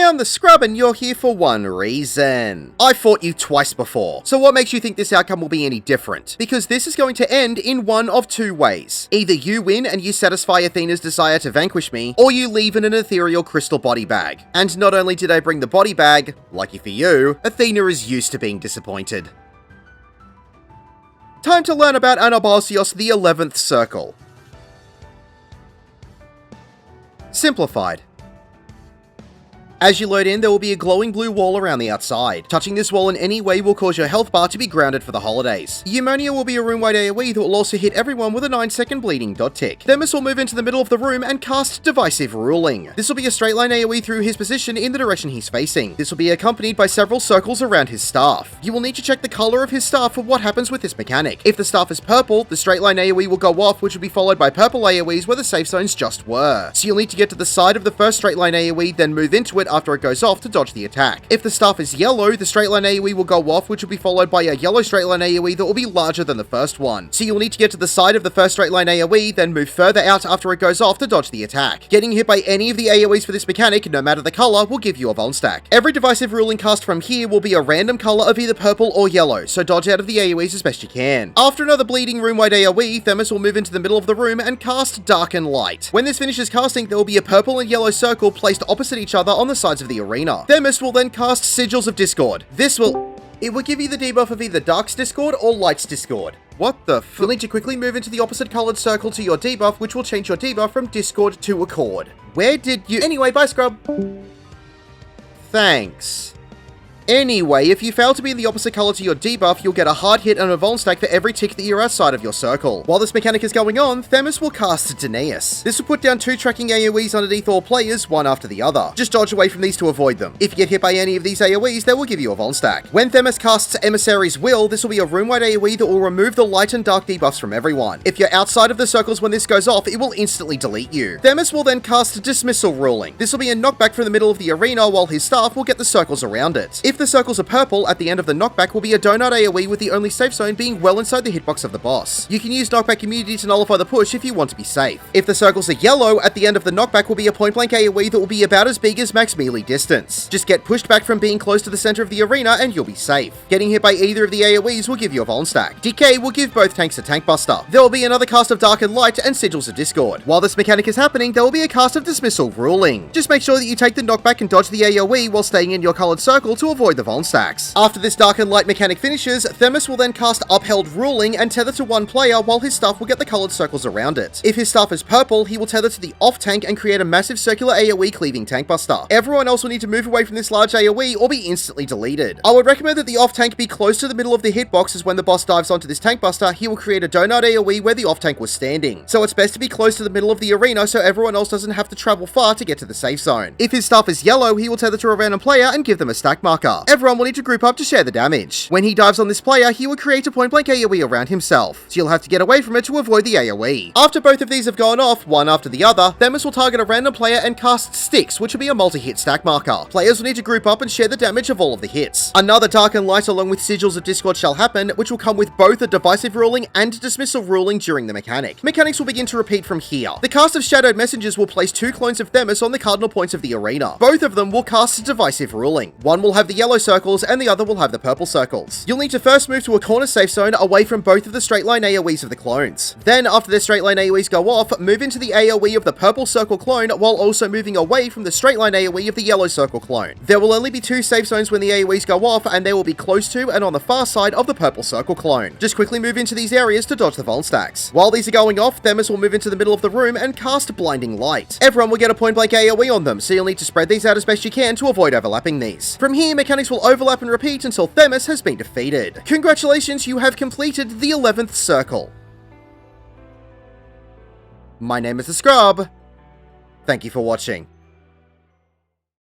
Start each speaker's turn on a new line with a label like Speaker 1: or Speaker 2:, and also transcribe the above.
Speaker 1: I'm the Scrub and you're here for one reason. I fought you twice before, so what makes you think this outcome will be any different? Because this is going to end in one of two ways. Either you win and you satisfy Athena's desire to vanquish me, or you leave in an ethereal crystal body bag. And not only did I bring the body bag, lucky for you, Athena is used to being disappointed. Time to learn about Anabaseios, the 11th circle. Simplified. As you load in, there will be a glowing blue wall around the outside. Touching this wall in any way will cause your health bar to be grounded for the holidays. Eumonia will be a room-wide AoE that will also hit everyone with a 9-second bleeding dot tick. Themis will move into the middle of the room and cast Divisive Ruling. This will be a straight line AoE through his position in the direction he's facing. This will be accompanied by several circles around his staff. You will need to check the color of his staff for what happens with this mechanic. If the staff is purple, the straight line AoE will go off, which will be followed by purple AoEs where the safe zones just were. So you'll need to get to the side of the first straight line AoE, then move into it after it goes off to dodge the attack. If the staff is yellow, the straight line AoE will go off, which will be followed by a yellow straight line AoE that will be larger than the first one. So you'll need to get to the side of the first straight line AoE, then move further out after it goes off to dodge the attack. Getting hit by any of the AoEs for this mechanic, no matter the color, will give you a Vuln stack. Every Divisive Ruling cast from here will be a random color of either purple or yellow, so dodge out of the AoEs as best you can. After another bleeding room-wide AoE, Themis will move into the middle of the room and cast Darken Light. When this finishes casting, there will be a purple and yellow circle placed opposite each other on the sides of the arena. Themis will then cast Sigils of Discord. It will give you the debuff of either Dark's Discord or Light's Discord. What the f- You'll need to quickly move into the opposite colored circle to your debuff, which will change your debuff from Discord to Accord. Where did you- Anyway, bye Scrub! Thanks. Anyway, if you fail to be in the opposite color to your debuff, you'll get a hard hit and a Vuln stack for every tick that you're outside of your circle. While this mechanic is going on, Themis will cast Danaeus. This will put down 2 tracking AoEs underneath all players, one after the other. Just dodge away from these to avoid them. If you get hit by any of these AoEs, they will give you a Vuln stack. When Themis casts Emissary's Will, this will be a room-wide AoE that will remove the light and dark debuffs from everyone. If you're outside of the circles when this goes off, it will instantly delete you. Themis will then cast Dismissal Ruling. This will be a knockback from the middle of the arena, while his staff will get the circles around it. If the circles are purple, at the end of the knockback will be a donut AoE with the only safe zone being well inside the hitbox of the boss. You can use knockback immunity to nullify the push if you want to be safe. If the circles are yellow, at the end of the knockback will be a point blank AoE that will be about as big as max melee distance. Just get pushed back from being close to the center of the arena and you'll be safe. Getting hit by either of the AoEs will give you a Vuln stack. Decay will give both tanks a tank buster. There will be another cast of Dark and Light and Sigils of Discord. While this mechanic is happening, there will be a cast of Dismissal Ruling. Just make sure that you take the knockback and dodge the AoE while staying in your colored circle to avoid the Vuln stacks. After this Dark and Light mechanic finishes, Themis will then cast Upheld Ruling and tether to one player while his staff will get the colored circles around it. If his staff is purple, he will tether to the off tank and create a massive circular AoE cleaving tank buster. Everyone else will need to move away from this large AoE or be instantly deleted. I would recommend that the off tank be close to the middle of the hitbox, as when the boss dives onto this tank buster, he will create a donut AoE where the off tank was standing. So it's best to be close to the middle of the arena so everyone else doesn't have to travel far to get to the safe zone. If his staff is yellow, he will tether to a random player and give them a stack marker. Everyone will need to group up to share the damage. When he dives on this player, he will create a point blank AoE around himself, so you'll have to get away from it to avoid the AoE. After both of these have gone off, one after the other, Themis will target a random player and cast Sticks, which will be a multi-hit stack marker. Players will need to group up and share the damage of all of the hits. Another Dark and Light along with Sigils of Discord shall happen, which will come with both a Divisive Ruling and Dismissal Ruling during the mechanic. Mechanics will begin to repeat from here. The cast of Shadowed Messengers will place 2 clones of Themis on the cardinal points of the arena. Both of them will cast Divisive Ruling. One will have the yellow circles and the other will have the purple circles. You'll need to first move to a corner safe zone away from both of the straight line AoEs of the clones. Then, after the straight line AoEs go off, move into the AoE of the purple circle clone while also moving away from the straight line AoE of the yellow circle clone. There will only be 2 safe zones when the AoEs go off, and they will be close to and on the far side of the purple circle clone. Just quickly move into these areas to dodge the Vuln stacks. While these are going off, Themis will move into the middle of the room and cast Blinding Light. Everyone will get a point blank AoE on them, so you'll need to spread these out as best you can to avoid overlapping these. From here, mechanics will overlap and repeat until Themis has been defeated. Congratulations, you have completed the 11th circle. My name is the Scrub. Thank you for watching.